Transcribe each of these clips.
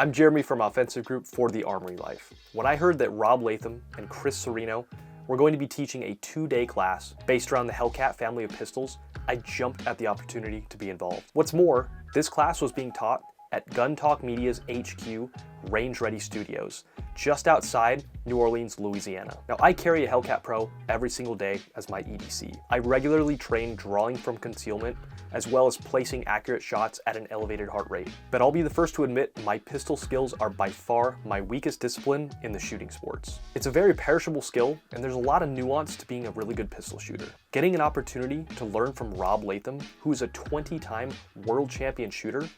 I'm Jeremy from Offensive Group for the Armory Life. When I heard that Rob Latham and Chris Cerino were going to be teaching a 2-day class based around the Hellcat family of pistols, I jumped at the opportunity to be involved. What's more, this class was being taught at Gun Talk Media's HQ, Range Ready Studios, just outside New Orleans, Louisiana. Now, I carry a Hellcat Pro every single day as my EDC. I regularly train drawing from concealment, as well as placing accurate shots at an elevated heart rate. But I'll be the first to admit my pistol skills are by far my weakest discipline in the shooting sports. It's a very perishable skill, and there's a lot of nuance to being a really good pistol shooter. Getting an opportunity to learn from Rob Latham, who is a 20-time world champion shooter,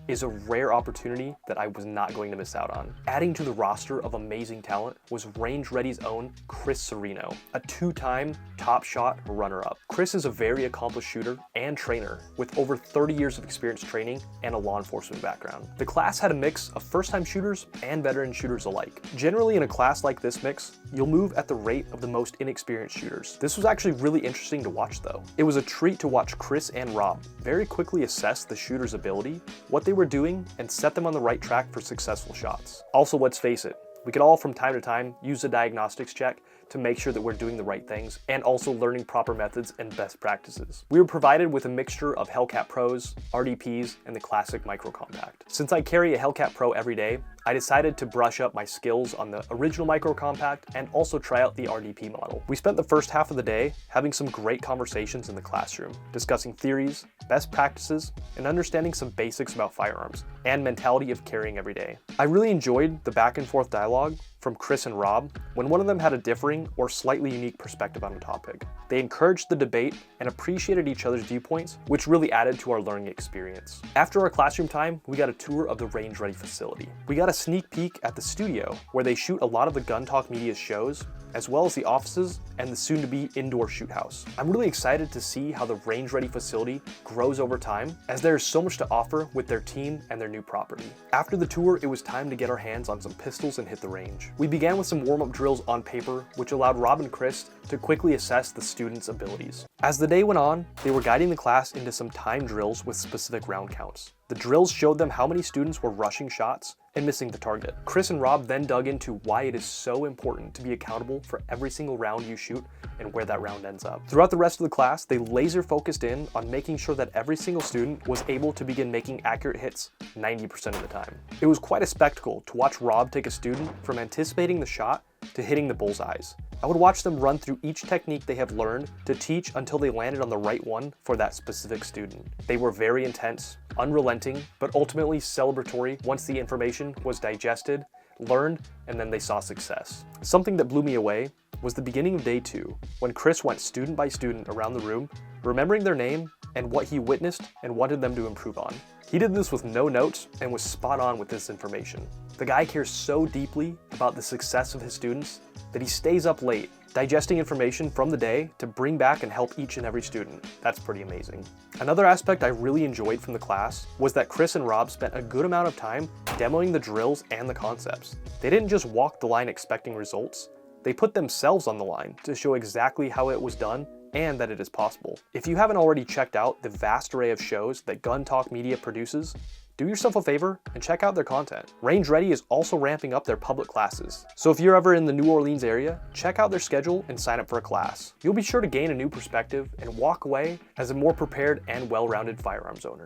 is a rare opportunity that I was not going to miss out on. Adding to the roster of amazing talent was Range Ready's own Chris Cerino, a 2-time Top Shot runner-up. Chris is a very accomplished shooter and trainer with over 30 years of experience training and a law enforcement background. The class had a mix of first-time shooters and veteran shooters alike. Generally in a class like this mix, you'll move at the rate of the most inexperienced shooters. This was actually really interesting to watch though. It was a treat to watch Chris and Rob very quickly assess the shooter's ability, what they were doing, and set them on the right track for successful shots. Also, let's face it, we could all from time to time use a diagnostics check to make sure that we're doing the right things and also learning proper methods and best practices. We were provided with a mixture of Hellcat Pros, RDPs, and the classic micro compact. Since I carry a Hellcat Pro every day, I decided to brush up my skills on the original micro compact and also try out the RDP model. We spent the first half of the day having some great conversations in the classroom, discussing theories, best practices, and understanding some basics about firearms and mentality of carrying every day. I really enjoyed the back and forth dialogue from Chris and Rob when one of them had a differing or slightly unique perspective on a topic. They encouraged the debate and appreciated each other's viewpoints, which really added to our learning experience. After our classroom time, we got a tour of the Range Ready facility. We got a sneak peek at the studio where they shoot a lot of the Gun Talk Media's shows, as well as the offices and the soon-to-be indoor shoot house. I'm really excited to see how the Range Ready facility grows over time, as there is so much to offer with their team and their new property. After the tour, it was time to get our hands on some pistols and hit the range. We began with some warm-up drills on paper, which allowed Rob and Chris to quickly assess the students' abilities. As the day went on, they were guiding the class into some time drills with specific round counts. The drills showed them how many students were rushing shots and missing the target. Chris and Rob then dug into why it is so important to be accountable for every single round you shoot and where that round ends up. Throughout the rest of the class, they laser focused in on making sure that every single student was able to begin making accurate hits 90% of the time. It was quite a spectacle to watch Rob take a student from anticipating the shot to hitting the bullseyes. I would watch them run through each technique they have learned to teach until they landed on the right one for that specific student. They were very intense, unrelenting, but ultimately celebratory once the information was digested, learned, and then they saw success. Something that blew me away was the beginning of day 2, when Chris went student by student around the room, remembering their name and what he witnessed and wanted them to improve on. He did this with no notes and was spot on with this information. The guy cares so deeply about the success of his students that he stays up late, digesting information from the day to bring back and help each and every student. That's pretty amazing. Another aspect I really enjoyed from the class was that Chris and Rob spent a good amount of time demoing the drills and the concepts. They didn't just walk the line expecting results, they put themselves on the line to show exactly how it was done and that it is possible. If you haven't already checked out the vast array of shows that Gun Talk Media produces, do yourself a favor and check out their content. Range Ready is also ramping up their public classes. So if you're ever in the New Orleans area, check out their schedule and sign up for a class. You'll be sure to gain a new perspective and walk away as a more prepared and well-rounded firearms owner.